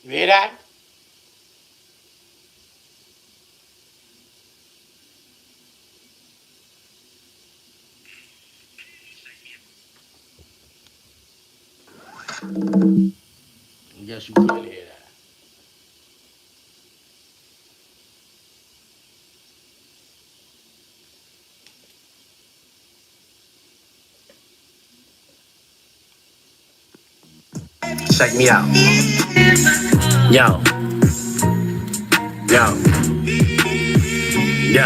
You hear that? I guess you couldn't hear that. Check me out. Yo, yo, yo,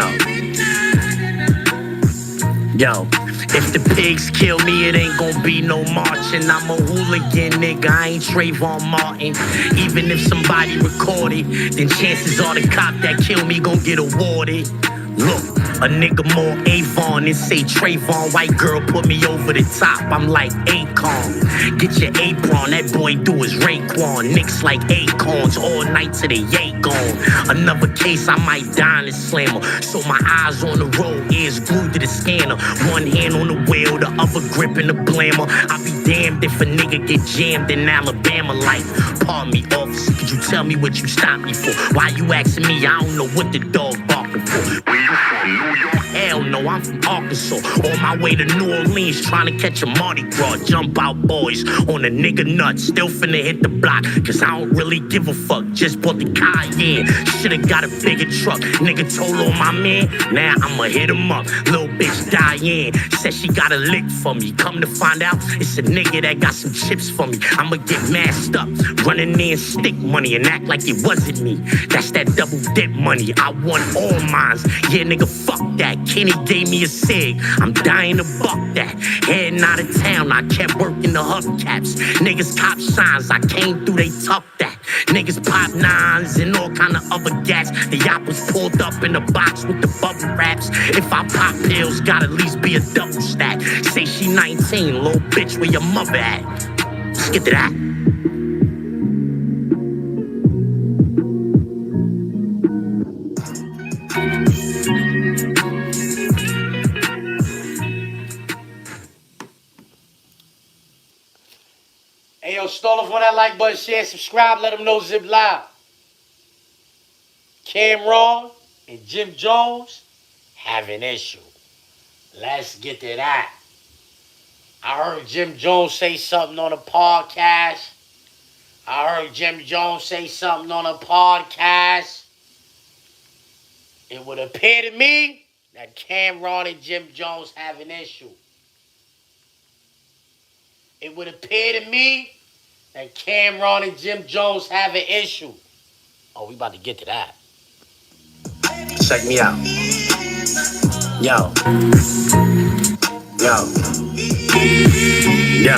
yo. If the pigs kill me, it ain't gon' be no marching. I'm a hooligan, nigga, I ain't Trayvon Martin. Even if somebody recorded, then chances are the cop that kill me gon' get awarded. Look, a nigga more Avon than say Trayvon. White girl put me over the top, I'm like Akon. Get your apron, that boy do his Raekwon. Nicks like acorns, all night till they yay gone. Another case, I might die in slammer. So my eyes on the road, ears glued to the scanner. One hand on the wheel, the other gripping the blammer. I be damned if a nigga get jammed in Alabama. Like, pardon me, officer, could you tell me what you stopped me for? Why you asking me? I don't know what the dog barking for. Where you from, New York? Hell no, I'm from Arkansas. On my way to New Orleans, trying to catch a Mardi Gras. Jump out boys on a nigga nut. Still finna hit the block, cause I don't really give a fuck. Just bought the Cayenne, should've got a bigger truck. Nigga told on my man, now I'ma hit him up. Little bitch Diane, said she got a lick for me. Come to find out, it's a nigga that got some chips for me. I'ma get masked up, running in stick money and act like it wasn't me. That's that double dip money, I want all mines. Yeah, nigga, fuck that. Kenny gave me a cig, I'm dying to buck that. Heading out of town, I kept working the hubcaps. Niggas cop signs, I came through, they tuck that. Niggas pop nines and all kind of other gas. The yacht was pulled up in a box with the bubble wraps. If I pop pills, gotta at least be a double stack. Say she 19, little bitch, where your mother at? Let's get to that. Hey, yo, Stoller, on that like button, share, subscribe, let them know Zip Live. Camron and Jim Jones have an issue. Let's get to that. I heard Jim Jones say something on a podcast. It would appear to me that Camron and Jim Jones have an issue. It would appear to me that Camron and Jim Jones have an issue. Oh, we about to get to that. Check me out. Yo, yo, yo,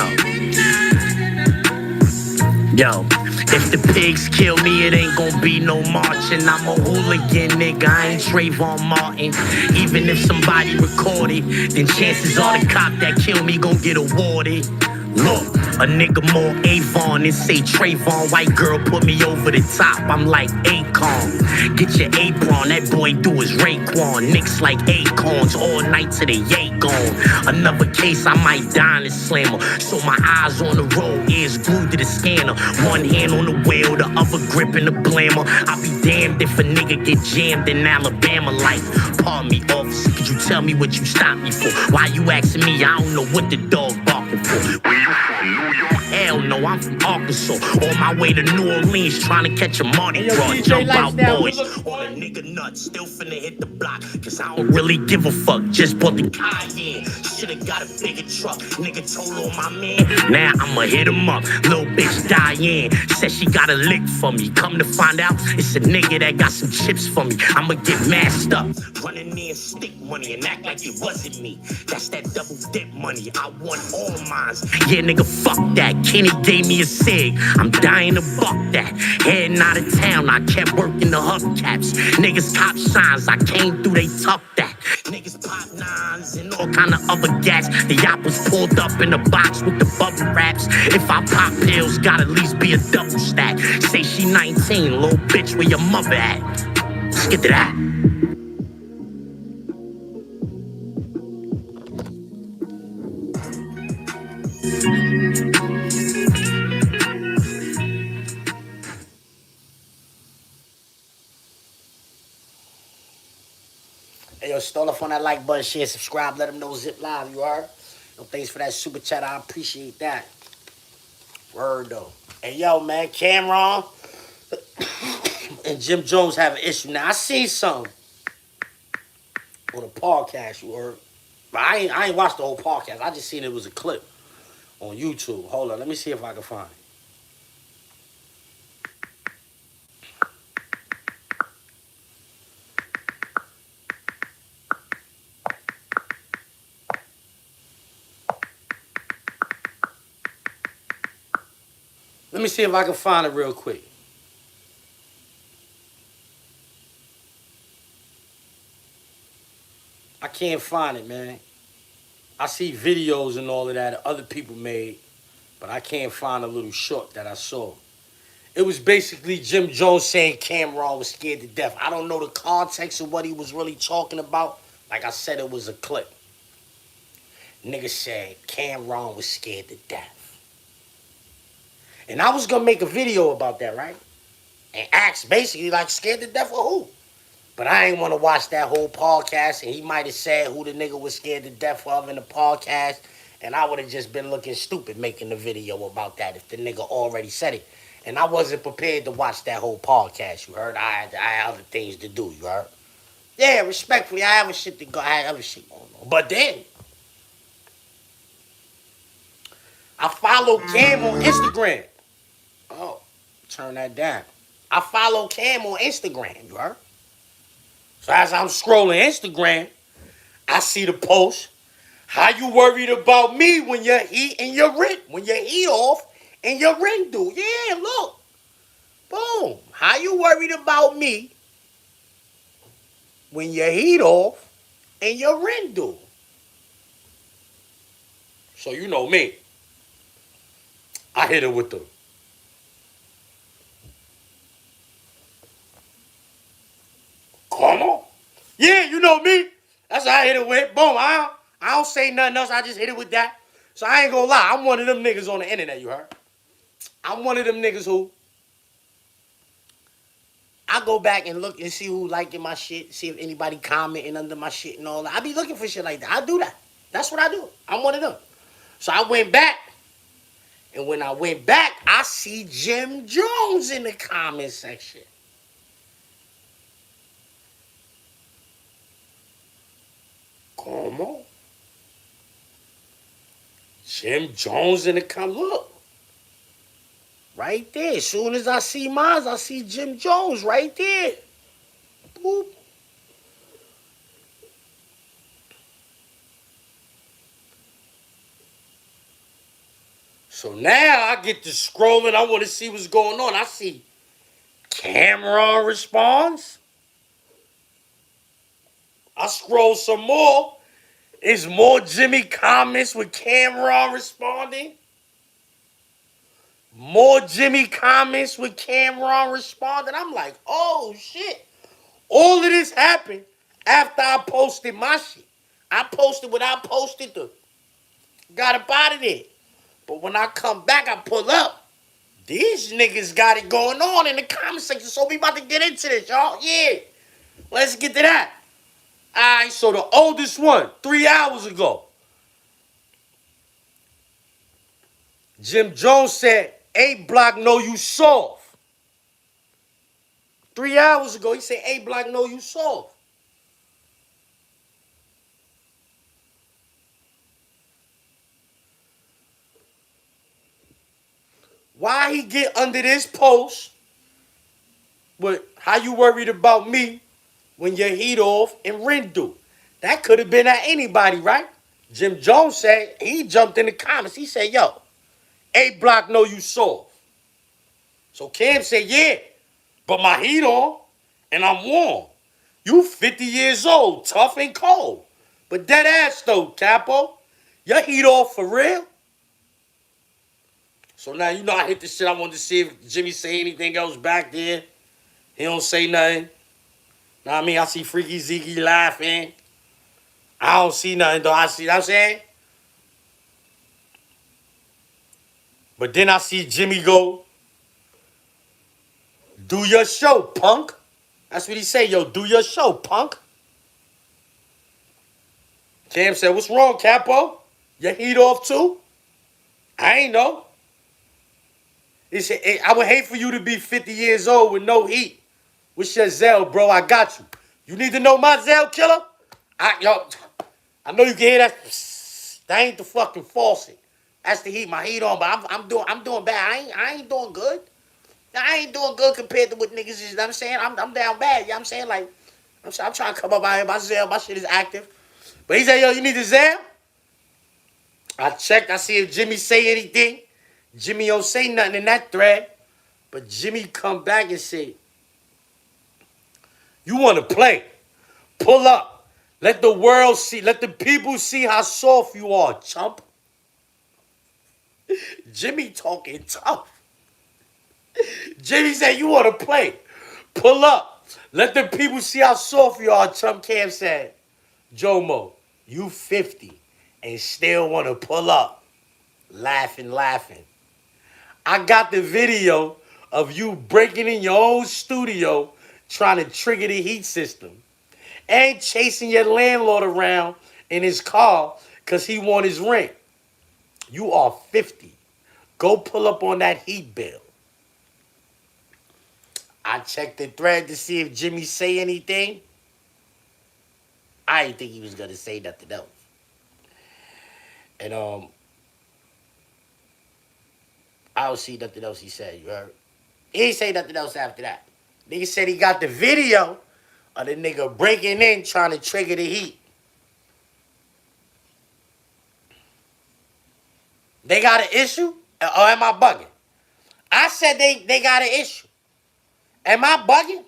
yo. If the pigs kill me, it ain't gon' be no marching. I'm a hooligan, nigga, I ain't Trayvon Martin. Even if somebody recorded, then chances are the cop that kill me gon' get awarded. Look, a nigga more Avon than say Trayvon. White girl put me over the top, I'm like Akon. Get your apron, that boy do his Raekwon. Nicks like acorns, all night till they yay gone. Another case, I might die in slammer. So my eyes on the road, ears glued to the scanner. One hand on the wheel, the other gripping the blammer. I be damned if a nigga get jammed in Alabama. Like, pardon me, officer, could you tell me what you stopped me for? Why you asking me? I don't know what the dog barking for. Where you from, New York? Hell no, I'm from Arkansas. On my way to New Orleans, trying to catch a Mardi Gras. Jump out boys on a nigga nut. Still finna hit the block, cause I don't really give a fuck. Just bought the Cayenne, should've got a bigger truck. Nigga told on my man, now I'ma hit him up. Little bitch Diane, said she got a lick for me. Come to find out, it's a nigga that got some chips for me. I'ma get masked up, running in stick money and act like it wasn't me. That's that double dip money, I want all mines. Yeah, nigga, fuck that. Kenny gave me a cig, I'm dying to buck that. Heading out of town, I kept working the hubcaps. Niggas cop signs, I came through, they tuck that. Niggas pop nines and all kind of other gas. The yacht was pulled up in a box with the bubble wraps. If I pop pills, gotta at least be a double stack. Say she 19, little bitch, where your mother at? Let's get to that. Hey, yo, stall off on that like button, share, subscribe, let them know Zip Live, you heard? Yo, thanks for that super chat. I appreciate that. Word, though. Hey, yo, man, Camron and Jim Jones have an issue. Now, I seen something on a podcast, you heard? But I ain't watched the whole podcast. I just seen it was a clip on YouTube. Hold on, let me see if I can find it. Let me see if I can find it real quick. I can't find it, man. I see videos and all of that other people made, but I can't find a little short that I saw. It was basically Jim Jones saying Camron was scared to death. I don't know the context of what he was really talking about. Like I said, it was a clip. Nigga said Camron was scared to death. And I was going to make a video about that, right? And ask basically like scared to death of who? But I ain't want to watch that whole podcast, and he might have said who the nigga was scared to death of in the podcast, and I would have just been looking stupid making the video about that if the nigga already said it. And I wasn't prepared to watch that whole podcast, you heard? I had other things to do, you heard? Yeah, respectfully, I have shit to go. I had other shit going on. But then, I followed Cam on Instagram. Oh, turn that down. I follow Cam on Instagram, you heard? So as I'm scrolling Instagram, I see the post. How you worried about me when your heat and your rent, when your heat off and your rent due? Yeah, look. Boom. How you worried about me when your heat off and your rent due? So you know me. I hit it with the come on. Yeah, you know me. That's how I hit it with. Boom. I don't say nothing else. I just hit it with that. So I ain't gonna lie. I'm one of them niggas on the internet, you heard? I'm one of them niggas who I go back and look and see who liking my shit, see if anybody commenting under my shit and all that. I be looking for shit like that. I do that. That's what I do. I'm one of them. So I went back, and when I went back, I see Jim Jones in the comment section. Come on. Jim Jones in the comment. Look. Right there. As soon as I see mine, I see Jim Jones right there. Boop. So now I get to scrolling. I want to see what's going on. I see Camron responds. I scroll some more. It's more Jimmy comments with Camron responding. More Jimmy comments with Camron responding. I'm like, oh shit. All of this happened after I posted my shit. I posted what I posted to. Got up out of there. But when I come back, I pull up. These niggas got it going on in the comment section. So we about to get into this, y'all. Yeah. Let's get to that. All right, so the oldest one, 3 hours ago. Jim Jones said, A Block know you soft. 3 hours ago, he said, A Block know you soft. Why he get under this post with how you worried about me when your heat off and rent due? That could have been at anybody, right? Jim Jones said, he jumped in the comments. He said, yo, A Block know you soft. So Cam said, yeah, but my heat on and I'm warm. You 50 years old, tough and cold. But dead ass though, Capo. Your heat off for real? So now, you know, I hit the shit. I wanted to see if Jimmy say anything else back there. He don't say nothing. Know what I mean? I see Freaky Zeke laughing. I don't see nothing, though. I see, you know what I'm saying? But then I see Jimmy go, do your show, punk. That's what he say, yo, do your show, punk. Cam said, what's wrong, Capo? Your heat off too? I ain't know. He said, hey, I would hate for you to be 50 years old with no heat. What's your Zell, bro? I got you. You need to know my Zell, killer? I know you can hear that. That ain't the fucking faucet. That's the heat. My heat on, but I'm doing bad. I ain't doing good. I ain't doing good compared to what niggas is. You know what I'm saying? I'm down bad. You know what I'm saying? Like, I'm trying to come up out here. My Zell, my shit is active. But he said, yo, you need the Zell? I checked. I see if Jimmy say anything. Jimmy don't say nothing in that thread. But Jimmy come back and say, you want to play? Pull up. Let the world see. Let the people see how soft you are, chump. Jimmy talking tough. Jimmy said, you want to play? Pull up. Let the people see how soft you are, chump. Cam said, Jomo, you 50 and still want to pull up. Laughing. I got the video of you breaking in your own studio trying to trigger the heat system and chasing your landlord around in his car because he want his rent. You are 50. Go pull up on that heat bill. I checked the thread to see if Jimmy say anything. I didn't think he was going to say nothing else. And I don't see nothing else he said, you heard? He ain't say nothing else after that. Nigga said he got the video of the nigga breaking in trying to trigger the heat. They got an issue? Or am I bugging? I said they got an issue. Am I bugging?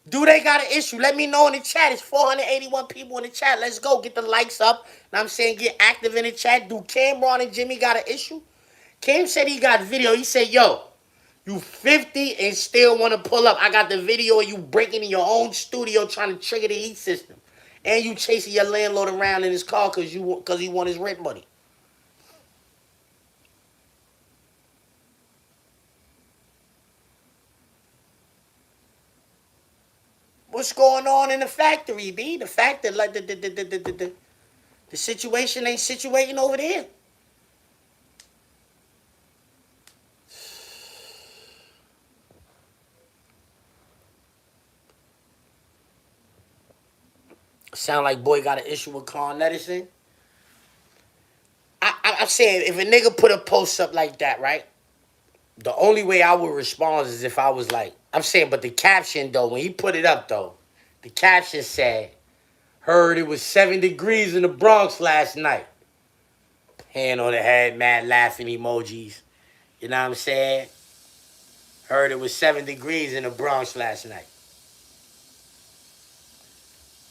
Do they got an issue? Let me know in the chat. It's 481 people in the chat. Let's go. Get the likes up. Now I'm saying get active in the chat. Do Camron and Jimmy got an issue? Cam said he got video. He said, yo, you 50 and still want to pull up. I got the video of you breaking in your own studio trying to trigger the heat system. And you chasing your landlord around in his car because he want his rent money. What's going on in the factory, B? The fact that like the situation ain't situating over there. Sound like boy got an issue with Con Edison. I'm saying if a nigga put a post up like that, right? The only way I would respond is if I was like, I'm saying, but the caption though, when he put it up though, the caption said, heard it was 7 degrees in the Bronx last night. Hand on the head, mad laughing emojis. You know what I'm saying? Heard it was 7 degrees in the Bronx last night.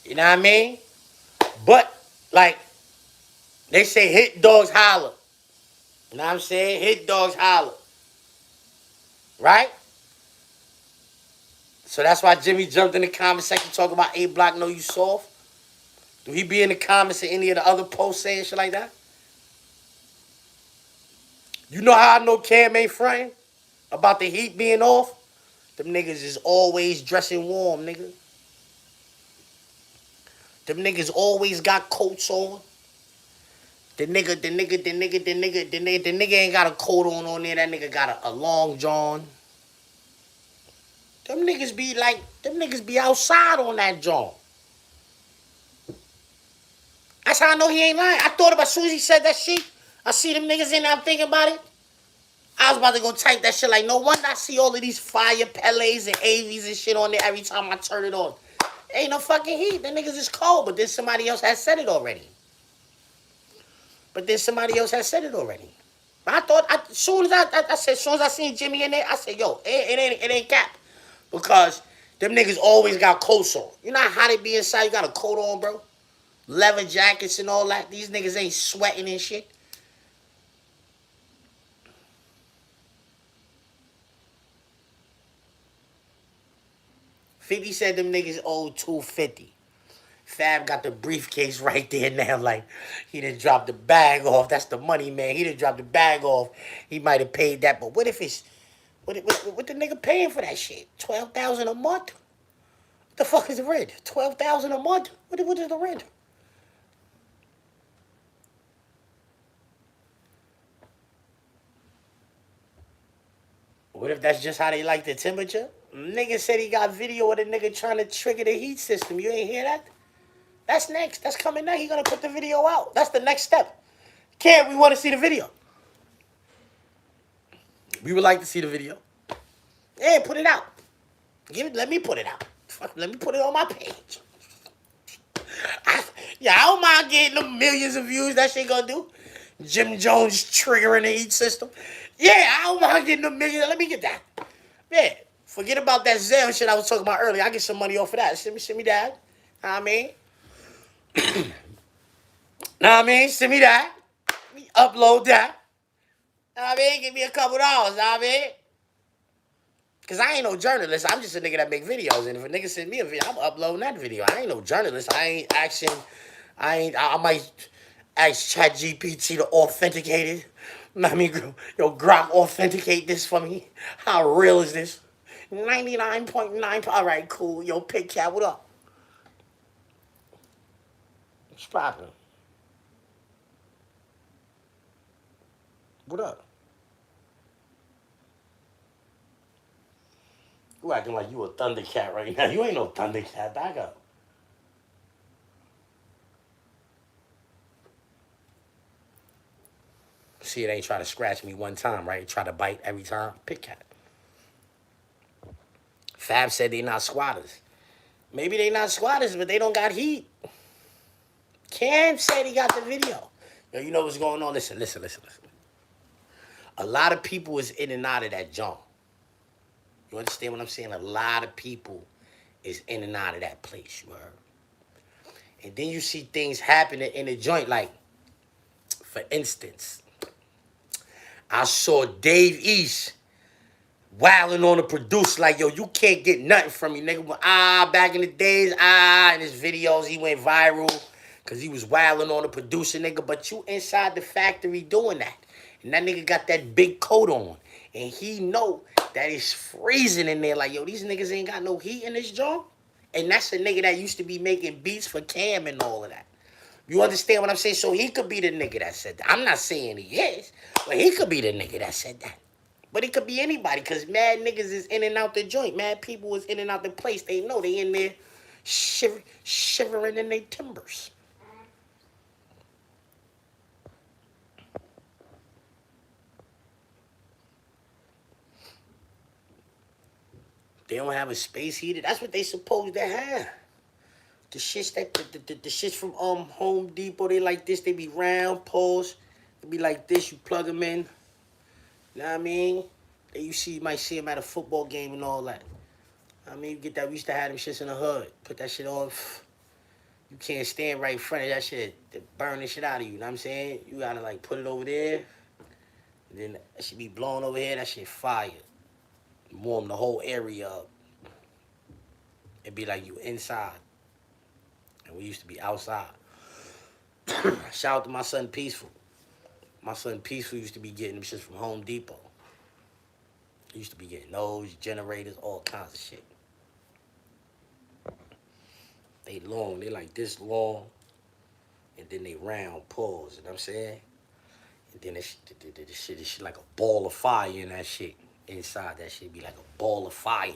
You know what I mean? But, like, they say hit dogs holler. You know what I'm saying? Hit dogs holler. Right? So that's why Jimmy jumped in the comment section talking about A Block know you soft. Do he be in the comments of any of the other posts saying shit like that? You know how I know Cam ain't fronting about the heat being off? Them niggas is always dressing warm, nigga. Them niggas always got coats on. The nigga ain't got a coat on there. That nigga got a long john. Them niggas be outside on that john. That's how I know he ain't lying. I thought about as soon as he said that shit, I see them niggas in there, I'm thinking about it. I was about to go type that shit like, no wonder I see all of these fire Pelés and AVs and shit on there every time I turn it on. Ain't no fucking heat. The niggas is cold, but then somebody else has said it already. But I thought, as soon as I seen Jimmy in there, I said, yo, it ain't cap. Because them niggas always got coats on. You know how hot it be inside? You got a coat on, bro? Leather jackets and all that. These niggas ain't sweating and shit. Fifty said them niggas owed $250. Fab got the briefcase right there now. Like, he done dropped the bag off. That's the money, man. He done dropped the bag off. He might have paid that. But what if it's... What the nigga paying for that shit? $12,000 a month? What the fuck is the rent? $12,000 a month? What is the rent? What if that's just how they like the temperature? Nigga said he got video of the nigga trying to trigger the heat system. You ain't hear that? That's next. That's coming next. He gonna put the video out. That's the next step. Can't we want to see the video? We would like to see the video. Yeah, put it out. Let me put it out. Fuck, let me put it on my page. I don't mind getting the millions of views that shit gonna do. Jim Jones triggering the heat system. Yeah, I don't mind getting a million. Let me get that. Yeah, forget about that Zelle shit I was talking about earlier. I get some money off of that. Send me that. Know what I mean? Know what I mean? Send me that. Me upload that. Know what I mean? Give me a couple dollars. Know what I mean? Because I ain't no journalist. I'm just a nigga that make videos. And if a nigga send me a video, I'm uploading that video. I ain't no journalist. I might ask ChatGPT to authenticate it. I mean, yo, Grok, authenticate this for me. How real is this? 99.9. All right, cool. Yo, Pig Cat, what up? What's poppin'? What up? You acting like you a Thundercat right now. You ain't no Thundercat. Back up. See, it ain't try to scratch me one time, right? Try to bite every time. Pig Cat. Fab said they not squatters. Maybe they not squatters, but they don't got heat. Cam said he got the video. Yo, you know what's going on? Listen. A lot of people is in and out of that joint. You understand what I'm saying? A lot of people is in and out of that place, you heard? And then you see things happening in the joint, like, for instance, I saw Dave East wilding on the producer like, yo, you can't get nothing from me, nigga. Back in the days, in his videos, he went viral because he was wilding on the producer, nigga. But you inside the factory doing that. And that nigga got that big coat on. And he know that it's freezing in there. Like, yo, these niggas ain't got no heat in this joint. And that's a nigga that used to be making beats for Cam and all of that. You understand what I'm saying? So he could be the nigga that said that. I'm not saying he is, but he could be the nigga that said that. But it could be anybody, because mad niggas is in and out the joint. Mad people is in and out the place. They know they in there shivering in their timbers. They don't have a space heater. That's what they supposed to have. The shits the shits from Home Depot, they like this. They be round poles. They be like this. You plug them in. You know what I mean? You might see them at a football game and all that. I mean, you get that. We used to have them shits in the hood. Put that shit on. You can't stand right in front of that shit. They burn the shit out of you. You know what I'm saying? You gotta like put it over there. And then that shit be blowing over here. That shit fire. Warm the whole area up. It'd be like you inside. And we used to be outside. Shout out to my son Peaceful. My son Peaceful used to be getting them shits from Home Depot. He used to be getting those, generators, all kinds of shit. They long, they like this long. And then they round paws, you know what I'm saying? And then the shit is like a ball of fire in that shit. Inside that shit be like a ball of fire.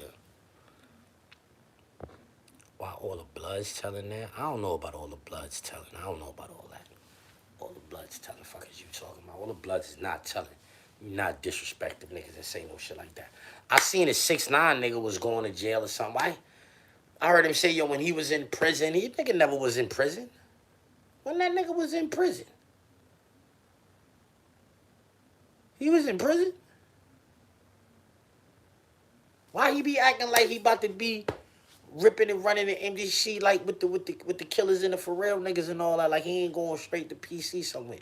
Why all the bloods telling that? I don't know about all the bloods telling. I don't know about all that. All the bloods telling. Fuck is you talking about? All the bloods is not telling. You not disrespecting niggas and say no shit like that. I seen a 6ix9ine nigga was going to jail or something. I heard him say, yo, when he was in prison, he nigga never was in prison. When that nigga was in prison? He was in prison? Why he be acting like he about to be ripping and running the MDC like with the killers and the for real niggas and all that? Like he ain't going straight to PC somewhere.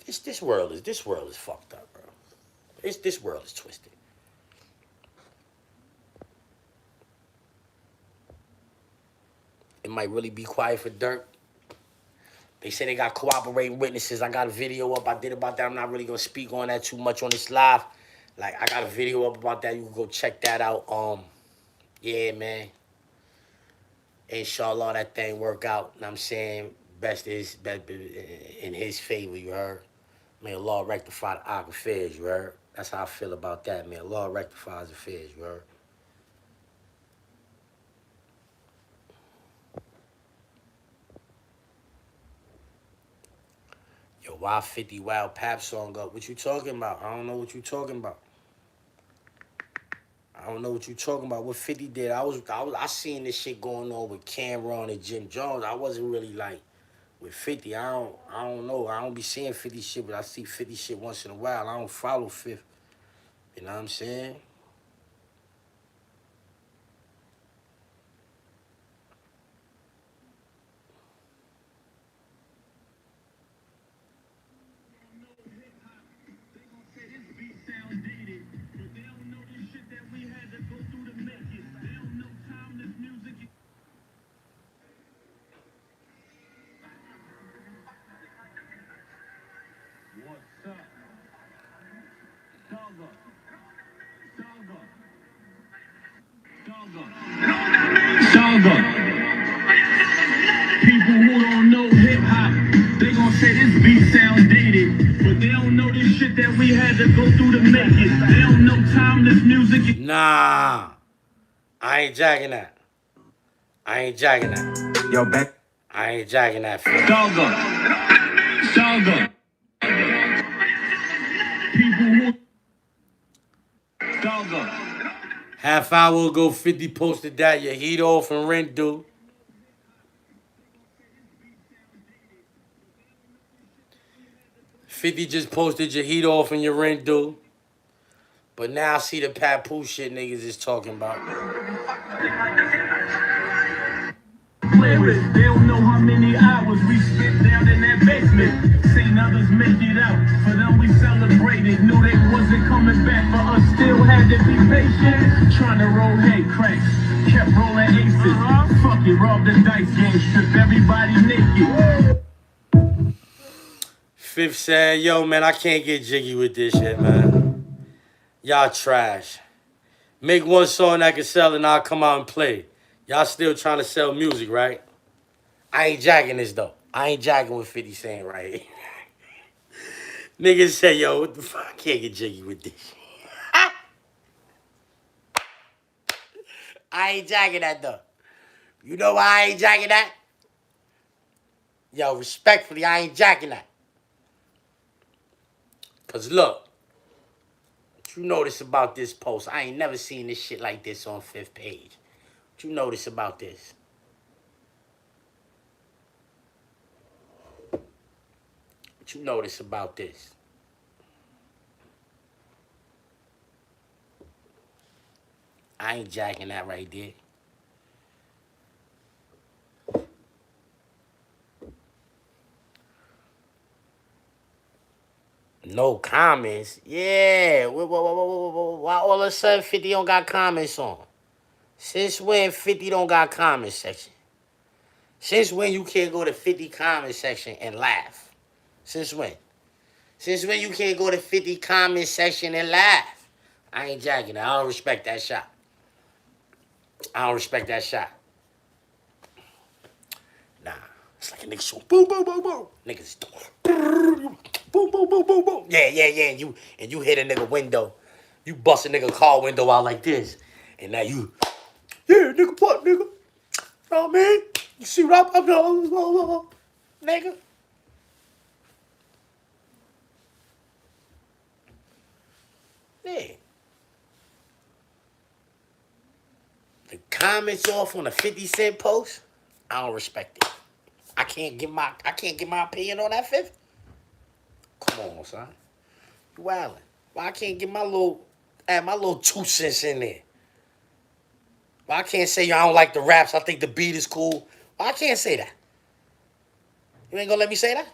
This world is fucked up, bro. This world is twisted. It might really be quiet for Dirk. They say they got cooperating witnesses. I got a video up I did about that. I'm not really gonna speak on that too much on this live. Like I got a video up about that. You can go check that out. Yeah, man. Inshallah, that thing work out. You know what I'm saying? Best is in his favor, you heard? May the Lord rectify the arc affairs, you heard? That's how I feel about that, man. The Lord rectifies affairs, you heard? Yo, why 50 Wild Pap song up? What you talking about? I don't know what you talking about. I don't know what you talking about. What 50 did? I seen this shit going on with Camron and Jim Jones. I wasn't really like with 50. I don't know. I don't be seeing 50 shit, but I see 50 shit once in a while. I don't follow 50. You know what I'm saying? Saga. People who don't know hip hop, they gon' say this beat sound dated, but they don't know this shit that we had to go through to make it. They don't know timeless music. Nah, I ain't jacking that. I ain't jacking that. Yo, back. I ain't jacking that. Saga. People who. Saga. Half hour ago, 50 posted that your heat off and rent due. 50 just posted your heat off and your rent due. But now I see the Papoose shit niggas is talking about. They don't know how many hours we spent down in that basement. Seen others make it out. For them we celebrated. Knew they wasn't coming back, but us still had to be patient. Trying to roll head cracks. Kept rolling aces. Fuck it, robbed the dice game. Strip everybody naked. Fifth said, yo, man, I can't get jiggy with this shit, man. Y'all trash. Make one song that can sell and I'll come out and play. Y'all still trying to sell music, right? I ain't jacking this, though. I ain't jacking what 50 saying right here. Niggas say, yo, what the fuck? I can't get jiggy with this shit. I ain't jacking that, though. You know why I ain't jacking that? Yo, respectfully, I ain't jacking that. Because look, what you notice about this post, I ain't never seen this shit like this on Fifth page. What you notice about this? What you notice about this? I ain't jacking that right there. No comments? Yeah. Why all of a sudden 50 don't got comments on? Since when 50 don't got comment section? Since when you can't go to 50 comment section and laugh? Since when? Since when you can't go to 50 comment section and laugh? I ain't jacking that. I don't respect that shot. I don't respect that shot. Nah. It's like a nigga so boom, boom, boom, boom. Niggas boom, boom, boom, boom, boom. Yeah. And you hit a nigga window. You bust a nigga car window out like this. And now you, yeah, nigga, what, nigga? Oh, man. You see what I'm doing, nigga? Yeah. The comments off on a 50 Cent post, I don't respect it. I can't get my opinion on that, Fifth. Come on, son. You wildin'. Why I can't get add my little 2 cents in there? Why I can't say, yo, I don't like the raps, I think the beat is cool. Why I can't say that? You ain't gonna let me say that?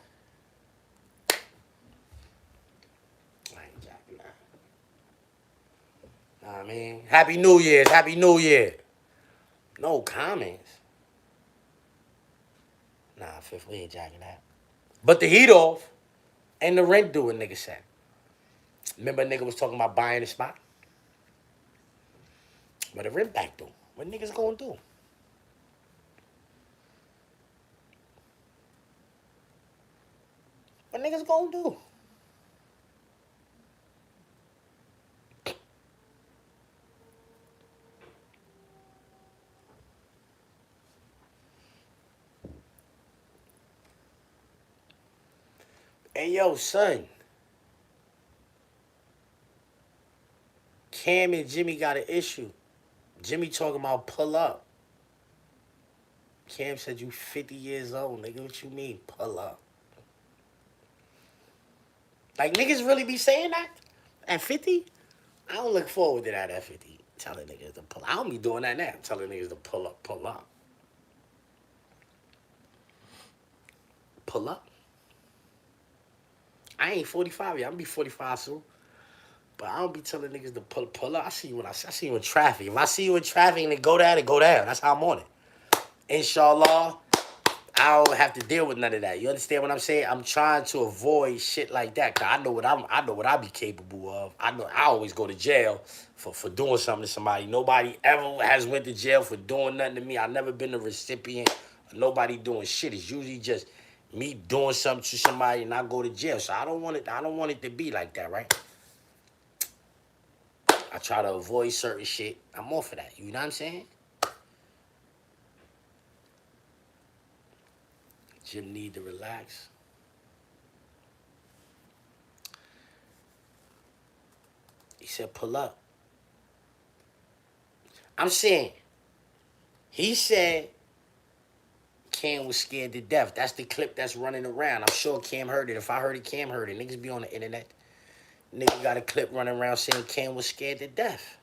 I ain't jacking that. Nah, man. Happy New Year's. Happy New Year. No comments. Nah, Fifth, we ain't jacking that. But the heat off and the rent due, a nigga said. Remember a nigga was talking about buying the spot? But the rent back though. What niggas gonna do? What niggas gonna do? Hey, yo, son. Cam and Jimmy got an issue. Jimmy talking about pull up. Cam said you 50 years old, nigga. What you mean, pull up? Like, niggas really be saying that? At 50? I don't look forward to that at 50. Telling niggas to pull up. I don't be doing that now. Telling niggas to pull up, pull up. Pull up? I ain't 45 yet. I'm gonna be 45 soon. But I don't be telling niggas to pull up. I see you when I see you in traffic. If I see you in traffic and it go down, it go down. That's how I'm on it. Inshallah, I don't have to deal with none of that. You understand what I'm saying? I'm trying to avoid shit like that. Cause I know what I be capable of. I know I always go to jail for doing something to somebody. Nobody ever has went to jail for doing nothing to me. I've never been a recipient of nobody doing shit. It's usually just me doing something to somebody and I go to jail. So I don't want it to be like that, right? I try to avoid certain shit. I'm off of that. You know what I'm saying? Jim need to relax. He said, pull up. I'm saying, he said Cam was scared to death. That's the clip that's running around. I'm sure Cam heard it. If I heard it, Cam heard it. Niggas be on the internet. Nigga got a clip running around saying Cam was scared to death.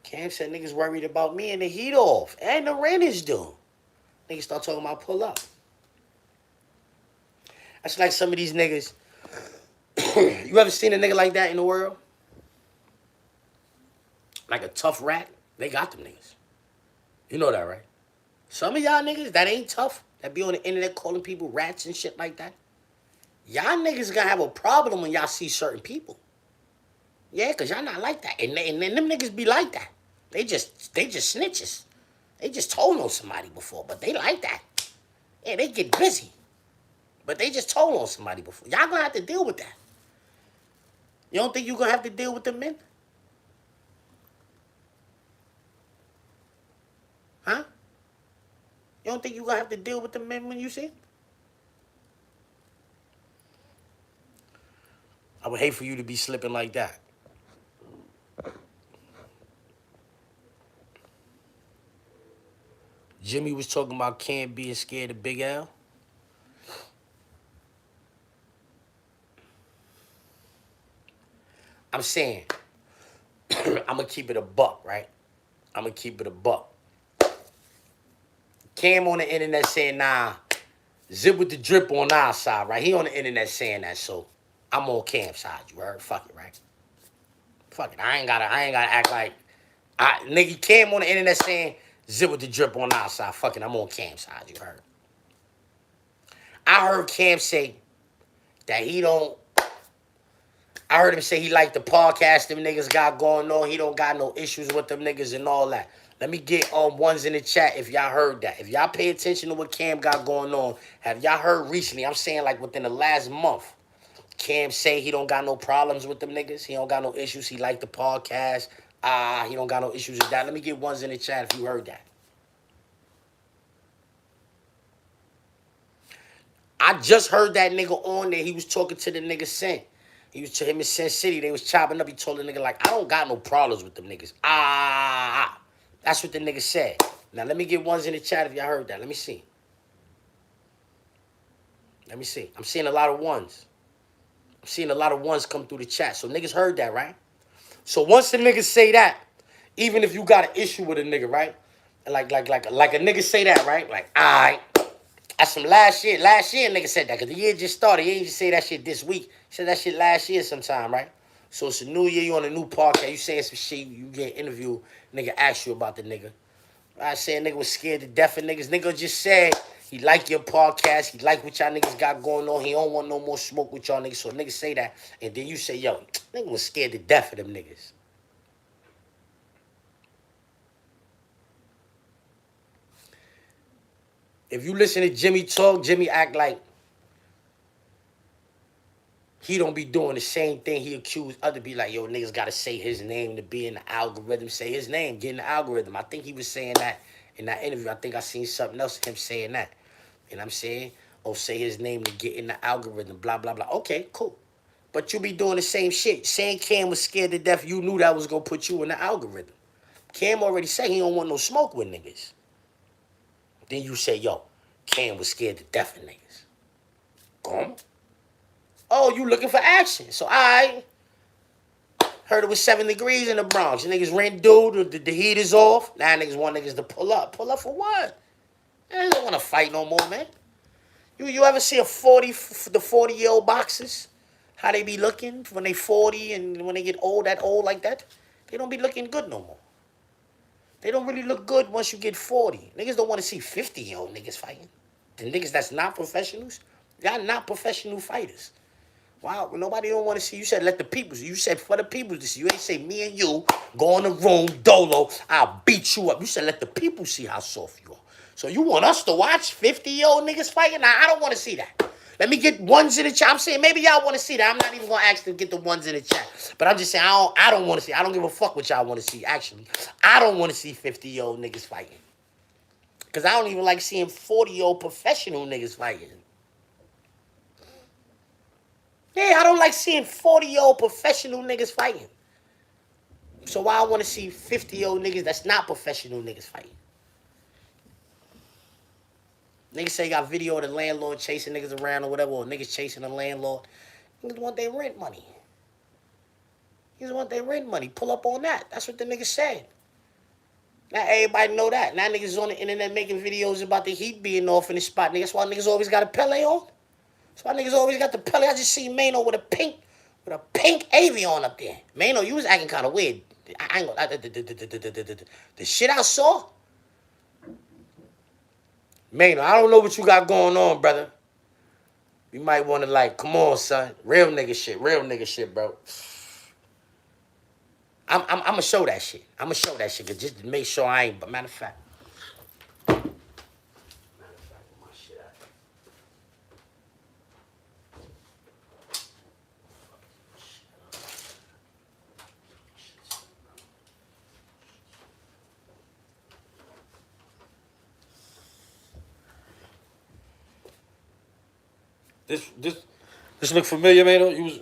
Cam said niggas worried about me and the heat off. And the rent is due. Niggas start talking about pull up. That's like some of these niggas. You ever seen a nigga like that in the world? Like a tough rat? They got them niggas. You know that, right? Some of y'all niggas that ain't tough, that be on the internet calling people rats and shit like that. Y'all niggas gonna have a problem when y'all see certain people. Yeah, because y'all not like that. And them niggas be like that. They just snitches. They just told on somebody before, but they like that. Yeah, they get busy. But they just told on somebody before. Y'all gonna have to deal with that. You don't think you gonna have to deal with them men? Huh? You don't think you gonna have to deal with them men when you see them? I would hate for you to be slipping like that. Jimmy was talking about Cam being scared of Big L. I'm saying, I'm going to keep it a buck, right? I'm going to keep it a buck. Cam on the internet saying, nah, zip with the drip on our side, right? He on the internet saying that, so I'm on Cam's side, you heard? Fuck it, right? Fuck it. I ain't gotta act like, nigga, Cam on the internet saying, zip with the drip on our side. Fuck it, I'm on Cam's side, you heard? I heard Cam say that he don't, I heard him say he like the podcast them niggas got going on. He don't got no issues with them niggas and all that. Let me get ones in the chat if y'all heard that. If y'all pay attention to what Cam got going on, have y'all heard recently, I'm saying like within the last month, Cam say he don't got no problems with them niggas. He don't got no issues. He like the podcast. He don't got no issues with that. Let me get ones in the chat if you heard that. I just heard that nigga on there. He was talking to the nigga Sin. He was to him in Sin City. They was chopping up. He told the nigga, like, I don't got no problems with them niggas. That's what the nigga said. Now, let me get ones in the chat if y'all heard that. Let me see. Let me see. I'm seeing a lot of ones. I'm seeing a lot of ones come through the chat. So niggas heard that, right? So once the niggas say that, even if you got an issue with a nigga, right? Like a nigga say that, right? Like, all right. That's some last year. Last year, nigga said that. Because the year just started. He ain't just say that shit this week. He said that shit last year sometime, right? So it's a new year. You on a new podcast. You saying some shit. You get an interview. Nigga ask you about the nigga. I said nigga was scared to death of niggas. Nigga just said he like your podcast. He like what y'all niggas got going on. He don't want no more smoke with y'all niggas. So niggas say that. And then you say, yo, nigga was scared to death of them niggas. If you listen to Jimmy talk, Jimmy act like he don't be doing the same thing he accused other be like, yo, niggas gotta say his name to be in the algorithm. Say his name, get in the algorithm. I think he was saying that in that interview. I think I seen something else of him saying that. You know what I'm saying? or say his name to get in the algorithm, blah, blah, blah. Okay, cool. But you be doing the same shit. Saying Cam was scared to death, you knew that was going to put you in the algorithm. Cam already said he don't want no smoke with niggas. Then you say, yo, Cam was scared to death of niggas. Come. Oh, you looking for action. So I heard it was 7 degrees in the Bronx. Niggas rent dude, the heat is off. Now niggas want niggas to pull up. Pull up for what? Man, they don't want to fight no more, man. You ever see the 40-year-old boxers? How they be looking when they 40 and when they get old like that? They don't be looking good no more. They don't really look good once you get 40. Niggas don't want to see 50-year-old niggas fighting. The niggas that's not professionals, y'all not professional fighters. Wow, nobody don't want to see. You said let the people see. You said for the people to see. You ain't say me and you go in the room, dolo, I'll beat you up. You said let the people see how soft you are. So you want us to watch 50-year-old niggas fighting? Nah, I don't want to see that. Let me get ones in the chat. I'm saying maybe y'all want to see that. I'm not even going to ask them to get the ones in the chat. But I'm just saying I don't want to see. I don't give a fuck what y'all want to see, actually. I don't want to see 50-year-old niggas fighting. Because I don't even like seeing 40-year-old professional niggas fighting. Yeah, I don't like seeing 40-year-old professional niggas fighting. So why I want to see 50-year-old niggas that's not professional niggas fighting? Niggas say got video of the landlord chasing niggas around or whatever, or niggas chasing the landlord. Niggas want their rent money. Niggas want their rent money. Pull up on that. That's what the niggas said. Now everybody know that. Now niggas on the internet making videos about the heat being off in the spot. Niggas, that's why niggas always got a Pele on. That's why niggas always got the Pele. I just see Mano with a pink avion up there. Mano, you was acting kind of weird. I ain't gonna, the shit I saw. Mano, I don't know what you got going on, brother. You might want to like, come on, son. Real nigga shit, bro. I'm gonna show that shit. I'm gonna show that shit, just to make sure I ain't. But matter of fact, my shit out. This look familiar, man? You was.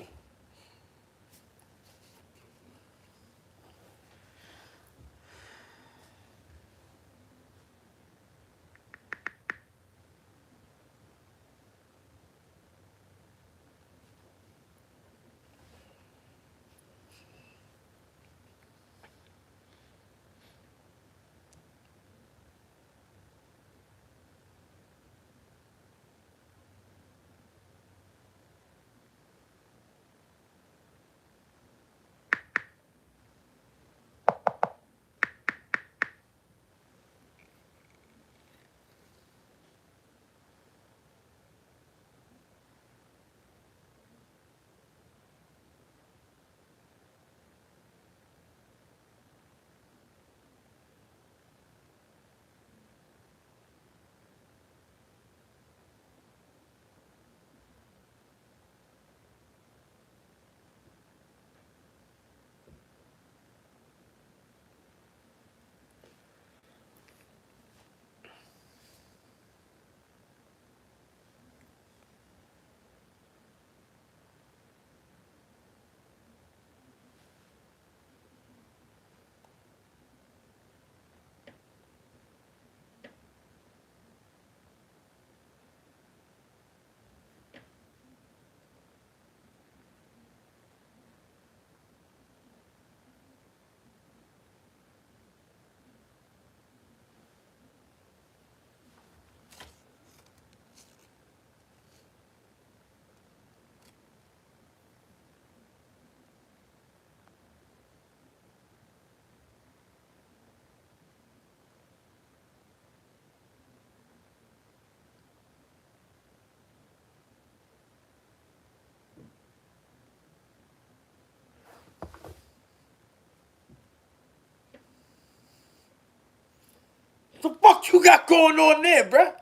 The fuck you got going on there, bruh?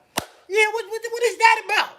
Yeah, what is that about?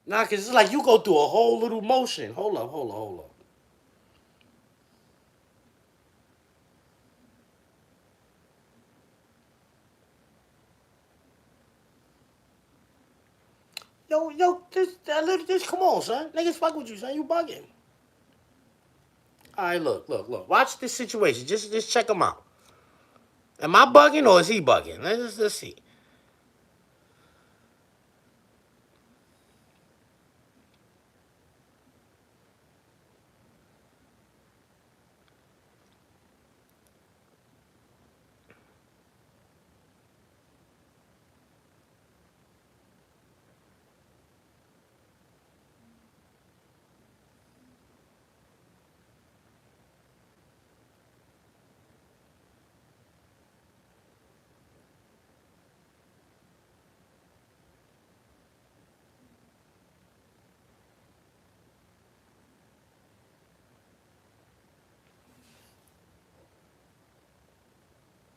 Nah, cause it's like you go through a whole little motion. Hold up, hold up, hold up. Yo, this, come on, son. Niggas fuck with you, son. You bugging. All right, look. Watch this situation. Just check him out. Am I bugging or is he bugging? Let's see.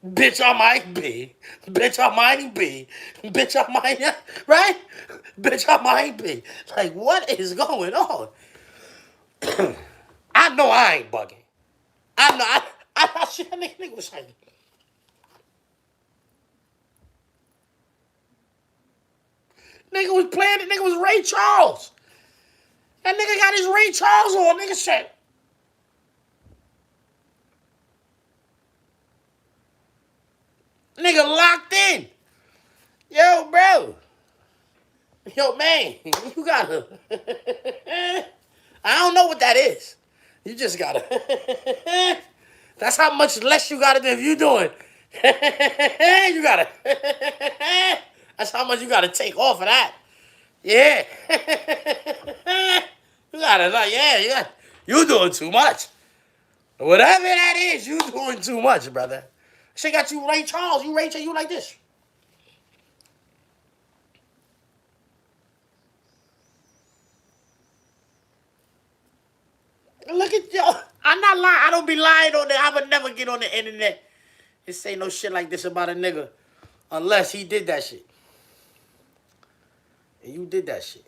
Bitch, I might be. Bitch, I might be. Bitch, I might, right? Bitch, I might be. Like, what is going on? I know I ain't bugging. I know, I shit, that nigga was like, nigga was playing, the nigga was Ray Charles. That nigga got his Ray Charles on, nigga said. Nigga locked in. Yo, bro. Yo, man, you gotta. I don't know what that is. You just gotta. That's how much less you gotta do if you doing. You gotta. That's how much you gotta take off of that. Yeah. You gotta, like, yeah, yeah. You doing too much. Whatever that is, you doing too much, brother. She got you Ray Charles. You Ray Charles, you like this. Look at yo. I'm not lying. I don't be lying on there. I would never get on the internet and say no shit like this about a nigga unless he did that shit. And you did that shit.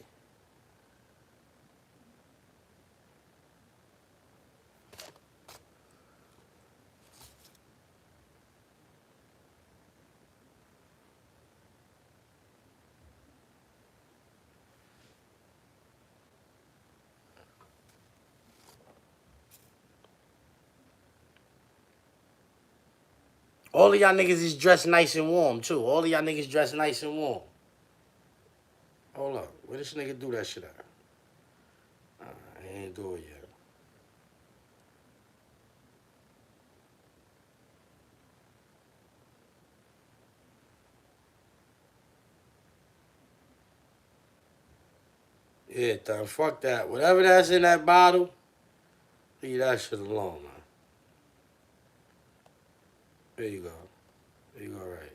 All of y'all niggas is dressed nice and warm too. All of y'all niggas dressed nice and warm. Hold up. Where this nigga do that shit at? I ain't do it yet. Yeah, done. Fuck that. Whatever that's in that bottle, leave that shit alone, man. There you go. There you go, right.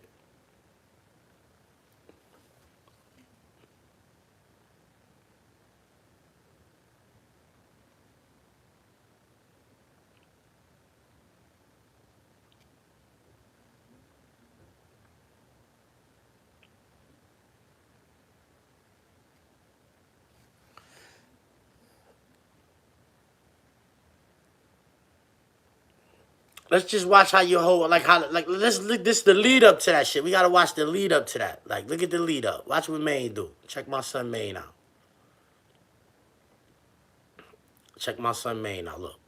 Let's just watch how you hold, like how, like let's look. This the lead up to that shit. We gotta watch the lead up to that. Like, look at the lead up. Watch what Maine do. Check my son Maine out. Check my son Maine out. Look,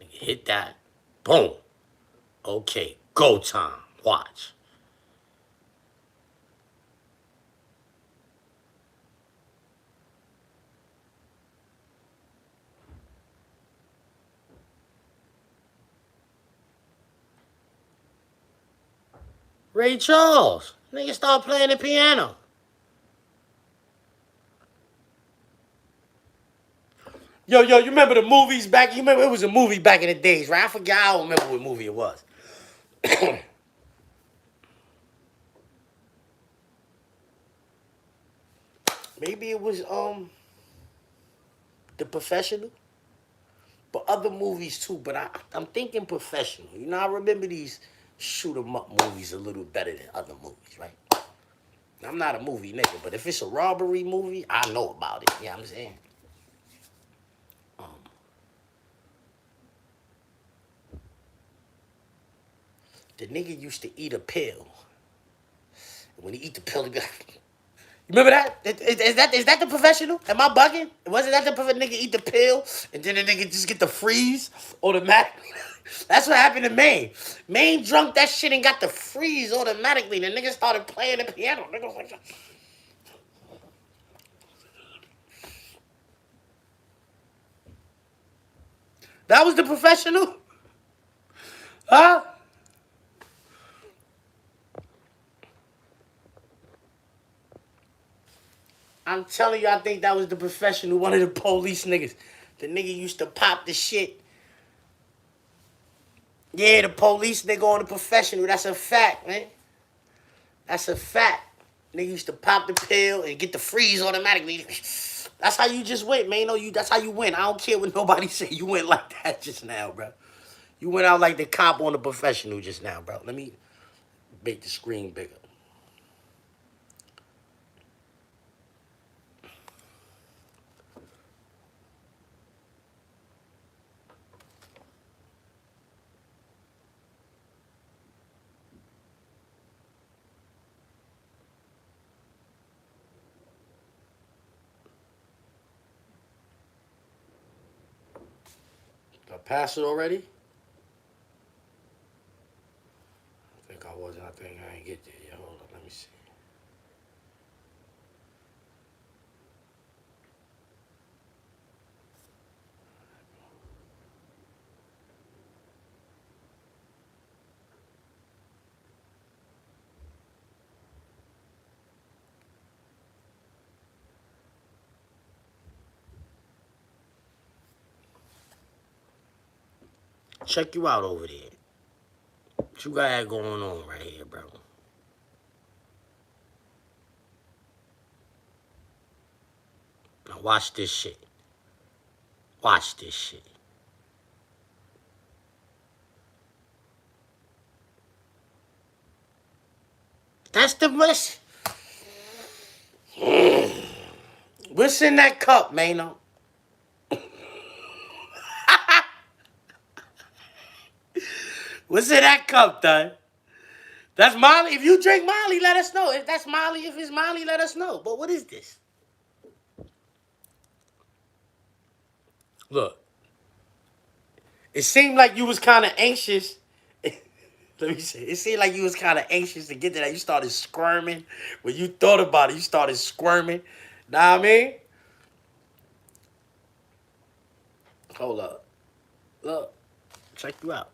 nigga, hit that. Boom. Okay, go time. Watch. Ray Charles. Nigga start playing the piano. Yo, you remember the movies back? You remember it was a movie back in the days, right? I forgot. I don't remember what movie it was. Maybe it was The Professional, but other movies too. But I'm thinking Professional. You know, I remember these shoot 'em up movies a little better than other movies, right? I'm not a movie nigga, but if it's a robbery movie, I know about it. You know what I'm saying? Um, the nigga used to eat a pill. When he eat the pill, he be like, you remember that? Is that the professional? Am I bugging? Wasn't that the professional? Nigga eat the pill and then the nigga just get the freeze automatically? That's what happened to Maine. Maine drunk that shit and got the freeze automatically. The nigga started playing the piano. Nigga was like, that was the professional? Huh? I'm telling you, I think that was the professional, one of the police niggas. The nigga used to pop the shit. Yeah, the police nigga on the professional. That's a fact, man. That's a fact. Nigga used to pop the pill and get the freeze automatically. That's how you just went, man. That's how you win. I don't care what nobody say. You went like that just now, bro. You went out like the cop on the professional just now, bro. Let me make the screen bigger. Did I pass it already? I think I wasn't. I think I ain't get there yet. Hold on, let me see. Check you out over there. What you got going on right here, bro? Now watch this shit. Watch this shit. That's the mess. What's in that cup, Mano? What's in that cup, done? That's Molly. If you drink Molly, let us know. If that's Molly, if it's Molly, let us know. But what is this? Look, it seemed like you was kind of anxious. Let me see. It seemed like you was kind of anxious to get to that. You started squirming. When you thought about it, you started squirming. Know what I mean? Hold up. Look. Check you out.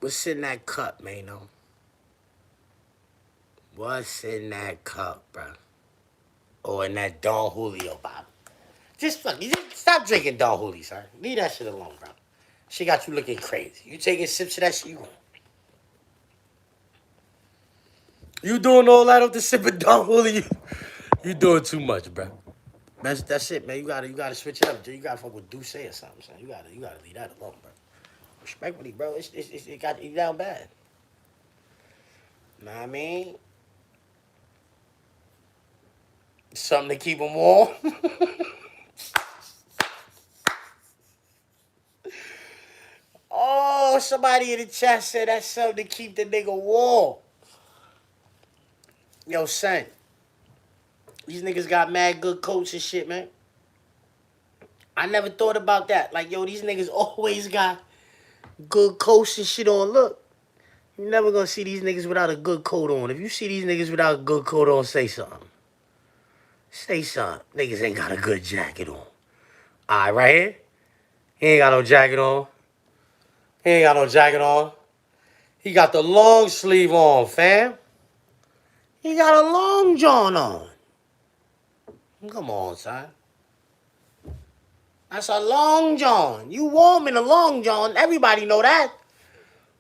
What's in that cup, Mano? What's in that cup, bro? Or in that Don Julio bottle? Just stop drinking Don Julio, sir. Leave that shit alone, bro. She got you looking crazy. You taking sips of that shit, you doing all that off the sip of Don Julio. You doing too much, bro. That's it, man. You gotta switch it up. You gotta fuck with Duce or something, son. You gotta leave that alone, bro. Respectfully, bro. It got you down bad. Know what I mean? Something to keep them warm. Oh, somebody in the chat said that's something to keep the nigga warm. Yo, son. These niggas got mad good coats and shit, man. I never thought about that. Like, yo, these niggas always got good coats and shit on. Look. You never gonna see these niggas without a good coat on. If you see these niggas without a good coat on, say something. Say something. Niggas ain't got a good jacket on. Alright, right here. He ain't got no jacket on. He ain't got no jacket on. He got the long sleeve on, fam. He got a long john on. Come on, son. That's a long john. You warm in a long john. Everybody know that.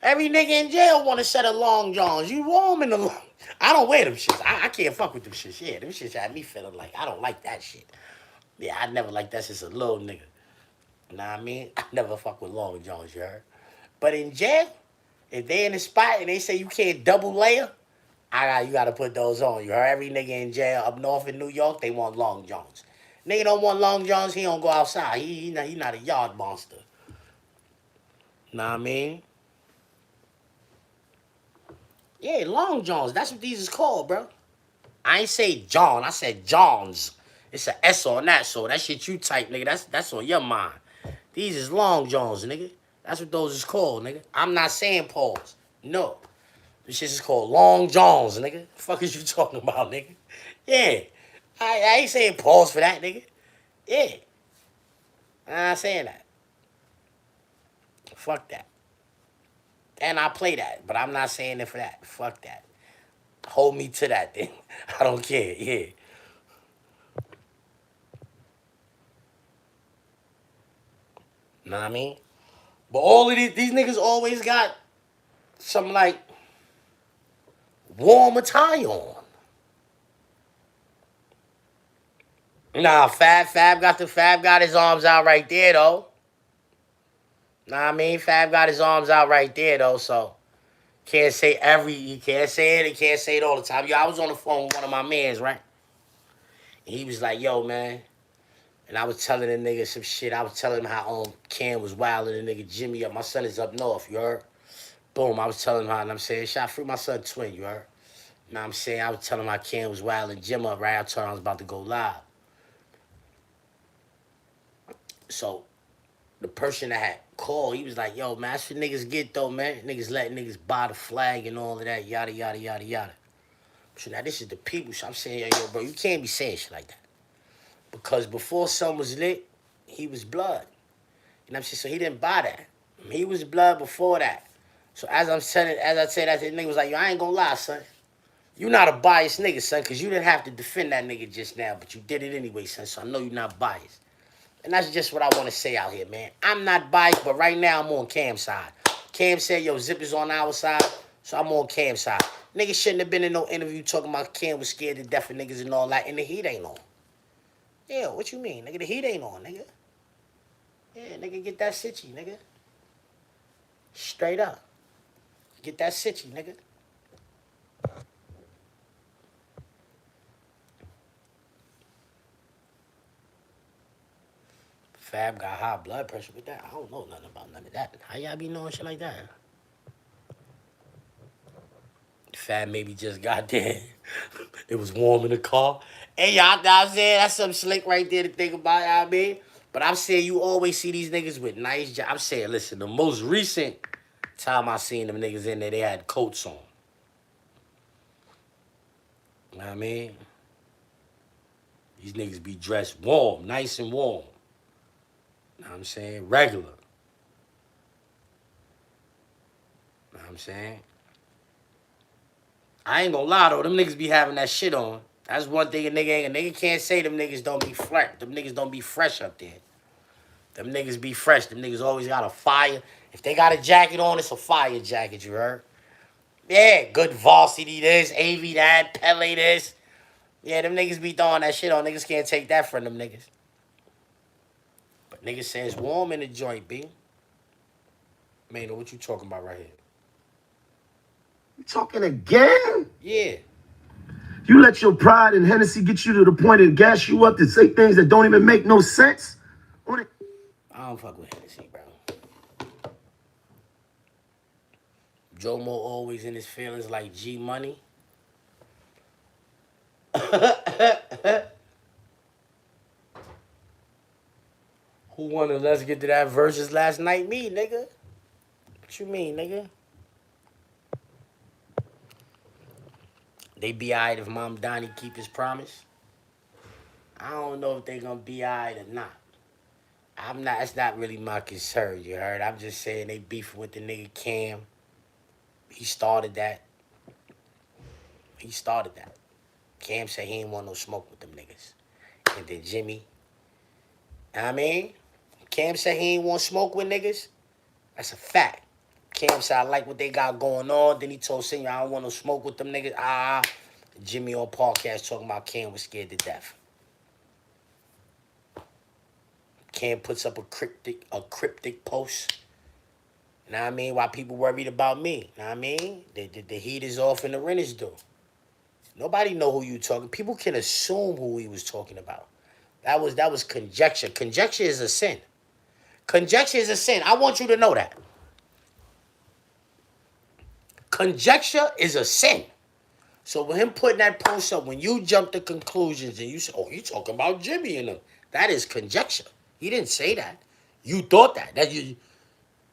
Every nigga in jail want a set of long johns. You warm in the long... I don't wear them shits. I can't fuck with them shits. Yeah, them shits had me feeling like I don't like that shit. Yeah, I never liked that since a little nigga. Know what I mean? I never fuck with long johns, you heard? But in jail, if they in the spot and they say you can't double layer, you gotta put those on. You heard? Every nigga in jail up north in New York, they want long johns. Nigga don't want long johns, he don't go outside. He not a yard monster. Know what I mean? Yeah, long johns. That's what these is called, bro. I ain't say John. I said Johns. It's an S on that, so that shit you type, nigga. That's on your mind. These is long johns, nigga. That's what those is called, nigga. I'm not saying pause. No. This shit is called long johns, nigga. The fuck is you talking about, nigga? Yeah. I ain't saying pause for that, nigga. Yeah. I'm not saying that. Fuck that. And I play that, but I'm not saying it for that. Fuck that. Hold me to that thing. I don't care, yeah. Know what I mean? But all of these niggas always got some, like, warm attire on. Nah, Fab got his arms out right there, though. Know what I mean? Fab got his arms out right there, though, so... you can't say it, you can't say it all the time. Yo, I was on the phone with one of my mans, right? And he was like, yo, man. And I was telling the nigga some shit. I was telling him how Cam was wilding the nigga Jimmy up. My son is up north, you heard? Boom, I was telling him how, and I'm saying, shot free my son twin, you heard? You know what I'm saying? I was telling him how Cam was wilding Jim up right after I was about to go live. So, the person that had called, he was like, yo, man, that's what niggas get, though, man. Niggas letting niggas buy the flag and all of that, yada, yada, yada, yada. So now this is the people. So I'm saying, yo, bro, you can't be saying shit like that. Because before Sun was lit, he was blood. You know what I'm saying? So he didn't buy that. He was blood before that. So as I said that, the nigga was like, yo, I ain't gonna lie, son. You not a biased nigga, son, because you didn't have to defend that nigga just now, but you did it anyway, son, so I know you're not biased. And that's just what I want to say out here, man. I'm not biased, but right now I'm on Cam's side. Cam said, yo, Zip is on our side, so I'm on Cam's side. Niggas shouldn't have been in no interview talking about Cam was scared to death of niggas and all that, and the heat ain't on. Yeah, what you mean, nigga? The heat ain't on, nigga. Yeah, nigga, get that sitchy, nigga. Straight up. Get that sitchy, nigga. Fab got high blood pressure with that. I don't know nothing about none of that. How y'all be knowing shit like that? Fab maybe just got there. It was warm in the car. Hey, y'all, I'm saying that's some slick right there to think about, you know what I mean? But I'm saying you always see these niggas with nice jobs. I'm saying, listen, the most recent time I seen them niggas in there, they had coats on. You know what I mean? These niggas be dressed warm, nice and warm. You know what I'm saying? Regular. You know what I'm saying? I ain't gonna lie though, them niggas be having that shit on. That's one thing a nigga can't say them niggas don't be fresh. Them niggas don't be fresh up there. Them niggas be fresh. Them niggas always got a fire. If they got a jacket on, it's a fire jacket, you heard? Yeah, good varsity this, AV that, Pele this. Yeah, them niggas be throwing that shit on. Niggas can't take that from them niggas. But niggas say it's warm in the joint, B. Man, what you talking about right here? You talking again? Yeah. You let your pride and Hennessy get you to the point and gas you up to say things that don't even make no sense? I don't fuck with Hennessy, bro. Jomo always in his feelings like G Money. Who won the Let's Get to That versus last night? Me, nigga. What you mean, nigga? They be alright if Mom Donnie keep his promise. I don't know if they gonna be alright or not. I'm not. That's not really my concern. You heard? I'm just saying they beefing with the nigga Cam. He started that. He started that. Cam said he ain't want no smoke with them niggas. And then Jimmy, I mean, Cam said he ain't want smoke with niggas. That's a fact. Cam said I like what they got going on. Then he told Senior I don't want no smoke with them niggas. Jimmy on podcast talking about Cam was scared to death. Cam puts up a cryptic post. You know what I mean? Why people worried about me? You know what I mean? The heat is off and the rent is due. Nobody know who you talking. People can assume who he was talking about. That was conjecture. Conjecture is a sin. Conjecture is a sin. I want you to know that. Conjecture is a sin. So with him putting that post up, when you jump to conclusions and you say, oh, you talking about Jimmy and them, that is conjecture. He didn't say that. You thought that.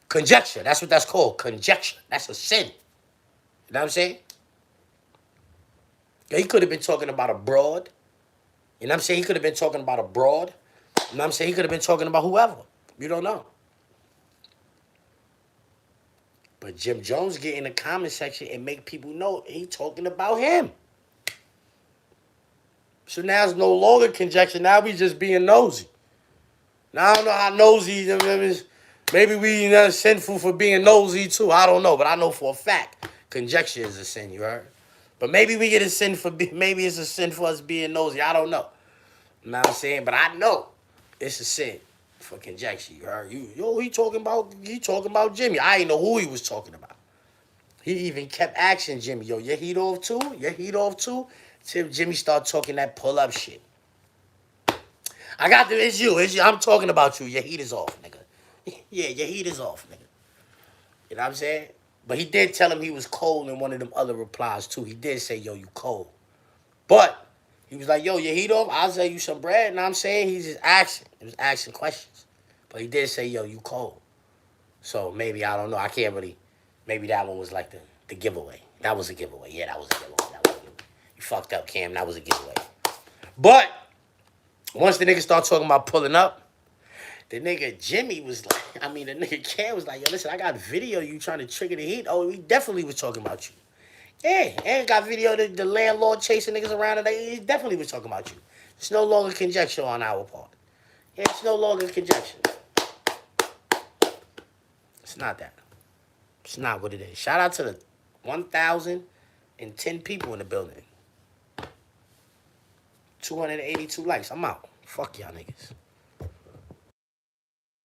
Conjecture. That's what that's called. Conjecture. That's a sin. You know what I'm saying? He could have been talking about a broad. You know what I'm saying? He could have been talking about a broad. You know what I'm saying? He could have been talking about whoever. You don't know. But Jim Jones get in the comment section and make people know he talking about him. So now it's no longer conjecture. Now we just being nosy. Now I don't know how nosy. Maybe we sinful for being nosy too. I don't know, but I know for a fact conjecture is a sin. You heard? But maybe we get a sin for maybe it's a sin for us being nosy. I don't know. You know what I'm saying? But I know it's a sin for conjecture. You heard? He talking about Jimmy. I didn't know who he was talking about. He even kept asking Jimmy, yo, your heat off too? Your heat off too? Till Jimmy start talking that pull-up shit. I got the, it's you. I'm talking about you. Your heat is off, nigga. Yeah, your heat is off, nigga. You know what I'm saying? But he did tell him he was cold in one of them other replies, too. He did say, yo, you cold. But he was like, yo, your heat off? I'll sell you some bread. You know what I'm saying? He's just asking. He was asking questions. But he did say, yo, you cold. So maybe, I don't know. I can't really. Maybe that one was like the giveaway. That was a giveaway. Yeah, that was a giveaway. You fucked up, Cam. That was a giveaway. But once the nigga started talking about pulling up, the nigga Jimmy was like, the nigga Cam was like, yo, listen, I got video you trying to trigger the heat. Oh, we definitely was talking about you. Yeah, and got video of the landlord chasing niggas around, and he definitely was talking about you. It's no longer conjecture on our part. Yeah, it's no longer conjecture. It's not that. It's not what it is. Shout out to the 1,010 people in the building. 282 likes. I'm out. Fuck y'all niggas.